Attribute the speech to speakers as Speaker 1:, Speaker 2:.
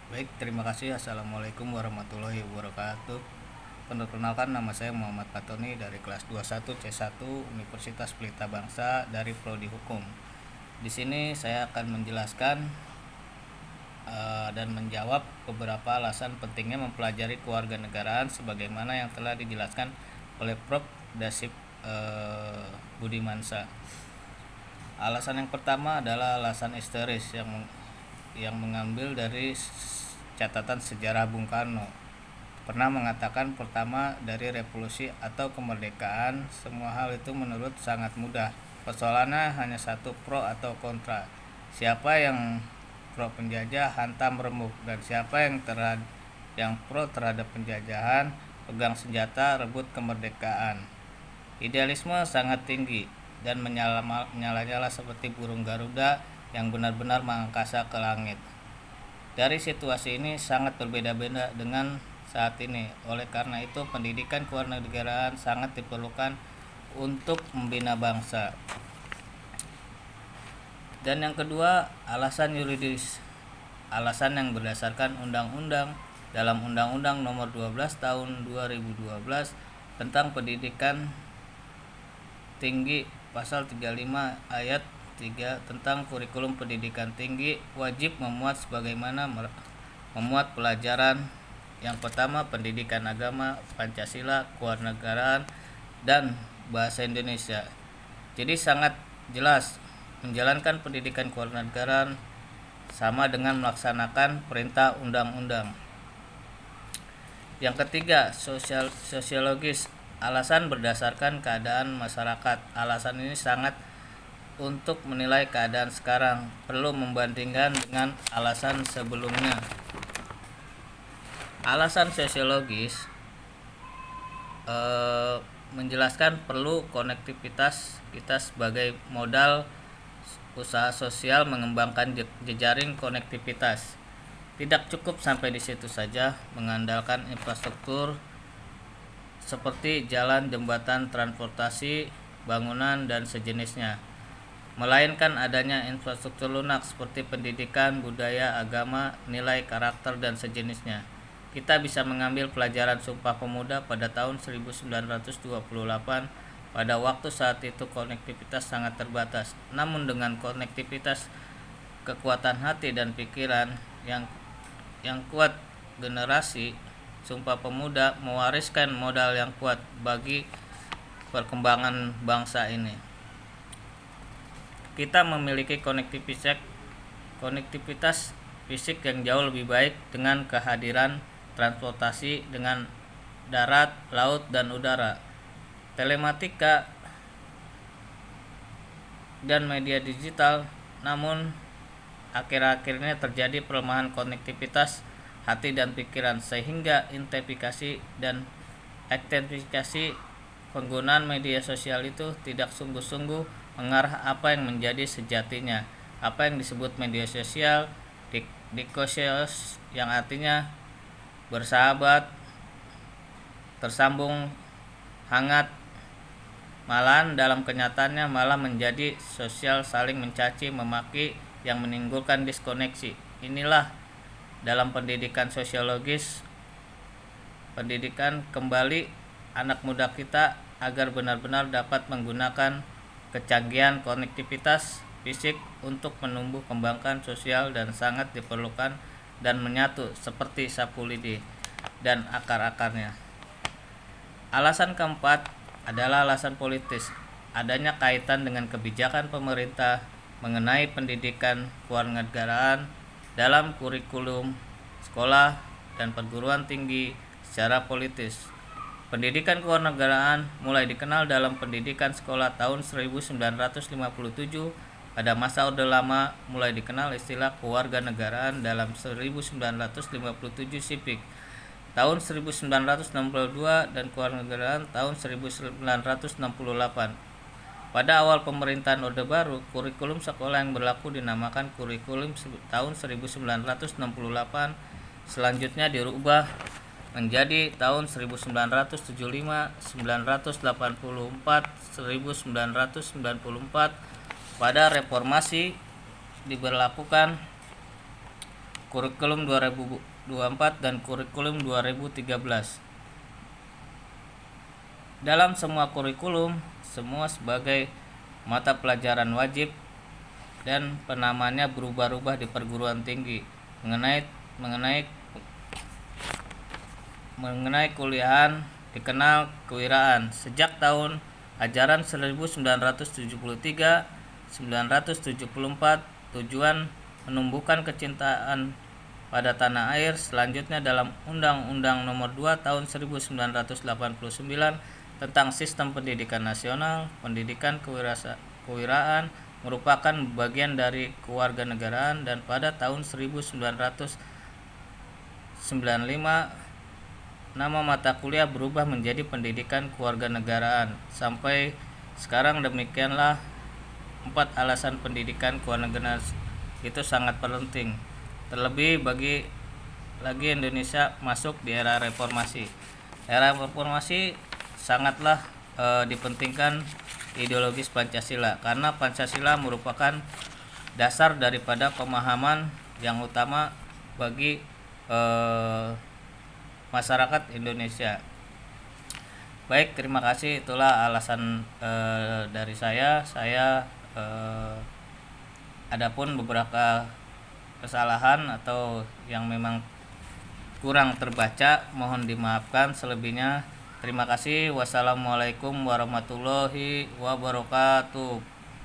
Speaker 1: Baik, terima kasih. Assalamualaikum warahmatullahi wabarakatuh. Perkenalkan, nama saya Muhammad Fatoni dari kelas 21 C1 Universitas Pelita Bangsa dari Prodi Hukum. Di sini saya akan menjelaskan dan menjawab beberapa alasan pentingnya mempelajari kewarganegaraan sebagaimana yang telah dijelaskan oleh Prof. Dasip Budimansa. Alasan yang pertama adalah alasan historis yang mengambil dari catatan sejarah Bung Karno. Pernah mengatakan pertama dari revolusi atau kemerdekaan, semua hal itu menurut sangat mudah. Persoalannya hanya satu, pro atau kontra. Siapa yang pro penjajah hantam remuk, dan siapa yang pro terhadap penjajahan pegang senjata rebut kemerdekaan. Idealisme sangat tinggi dan menyala-nyala seperti burung Garuda yang benar-benar mengangkasa ke langit. Dari situasi ini sangat berbeda-beda dengan saat ini. Oleh karena itu, pendidikan kewarganegaraan sangat diperlukan untuk membina bangsa. Dan yang kedua, alasan yuridis. Alasan yang berdasarkan undang-undang. Dalam Undang-Undang Nomor 12 Tahun 2012 tentang Pendidikan Tinggi, pasal 35 ayat 3 tentang kurikulum pendidikan tinggi wajib memuat pelajaran yang pertama pendidikan agama, Pancasila, kewarganegaraan, dan bahasa Indonesia. Jadi sangat jelas, menjalankan pendidikan kewarganegaraan sama dengan melaksanakan perintah undang-undang. Yang ketiga, sosiologis. Alasan berdasarkan keadaan masyarakat. Alasan ini sangat untuk menilai keadaan sekarang, perlu membandingkan dengan alasan sebelumnya. Alasan sosiologis menjelaskan perlu konektivitas kita sebagai modal usaha sosial mengembangkan jejaring konektivitas. Tidak cukup sampai di situ saja mengandalkan infrastruktur seperti jalan, jembatan, transportasi, bangunan, dan sejenisnya, melainkan adanya infrastruktur lunak seperti pendidikan, budaya, agama, nilai, karakter, dan sejenisnya. Kita bisa mengambil pelajaran Sumpah Pemuda pada tahun 1928. Pada waktu saat itu konektivitas sangat terbatas. Namun dengan konektivitas kekuatan hati dan pikiran yang kuat, generasi Sumpah Pemuda mewariskan modal yang kuat bagi perkembangan bangsa ini. Kita memiliki konektivitas fisik yang jauh lebih baik dengan kehadiran transportasi dengan darat, laut, dan udara, telematika, dan media digital. Namun akhir-akhirnya terjadi pelemahan konektivitas hati dan pikiran, sehingga intensifikasi dan ekstensifikasi penggunaan media sosial itu tidak sungguh-sungguh mengarah apa yang menjadi sejatinya. Apa yang disebut media sosial, dikosios, yang artinya bersahabat, tersambung, hangat, malahan dalam kenyataannya malah menjadi sosial, saling mencaci, memaki, yang menimbulkan diskoneksi. Inilah dalam pendidikan sosiologis, pendidikan kembali anak muda kita agar benar-benar dapat menggunakan kecanggihan konektivitas fisik untuk menumbuh kembangkan sosial dan sangat diperlukan dan menyatu seperti sapu lidi dan akar-akarnya. Alasan keempat adalah alasan politis. Adanya kaitan dengan kebijakan pemerintah mengenai pendidikan kewarganegaraan dalam kurikulum sekolah dan perguruan tinggi secara politis. Pendidikan kewarganegaraan mulai dikenal dalam pendidikan sekolah tahun 1957. Pada masa Orde Lama mulai dikenal istilah kewarganegaraan dalam 1957 sipik tahun 1962 dan kewarganegaraan tahun 1968. Pada awal pemerintahan Orde Baru, kurikulum sekolah yang berlaku dinamakan kurikulum tahun 1968. Selanjutnya dirubah menjadi tahun 1975, 1984, 1994. Pada reformasi diberlakukan kurikulum 2024 dan kurikulum 2013. Dalam semua kurikulum, semua sebagai mata pelajaran wajib dan penamaannya berubah-ubah di perguruan tinggi mengenai kuliahan dikenal kewiraan sejak tahun ajaran 1973-1974. Tujuan menumbuhkan kecintaan pada tanah air. Selanjutnya dalam Undang-Undang Nomor 2 Tahun 1989 tentang Sistem Pendidikan Nasional, pendidikan kewiraan merupakan bagian dari kewarganegaraan, dan pada tahun 1995 nama mata kuliah berubah menjadi pendidikan kewarganegaraan. Sampai sekarang demikianlah 4 alasan pendidikan kewarganegaraan itu sangat penting. Terlebih bagi lagi Indonesia masuk di era reformasi. Era reformasi sangatlah dipentingkan ideologis Pancasila, karena Pancasila merupakan dasar daripada pemahaman yang utama bagi masyarakat Indonesia. Baik, terima kasih. Itulah alasan dari saya. Adapun beberapa kesalahan atau yang memang kurang terbaca mohon dimaafkan. Selebihnya terima kasih. Wassalamualaikum warahmatullahi wabarakatuh.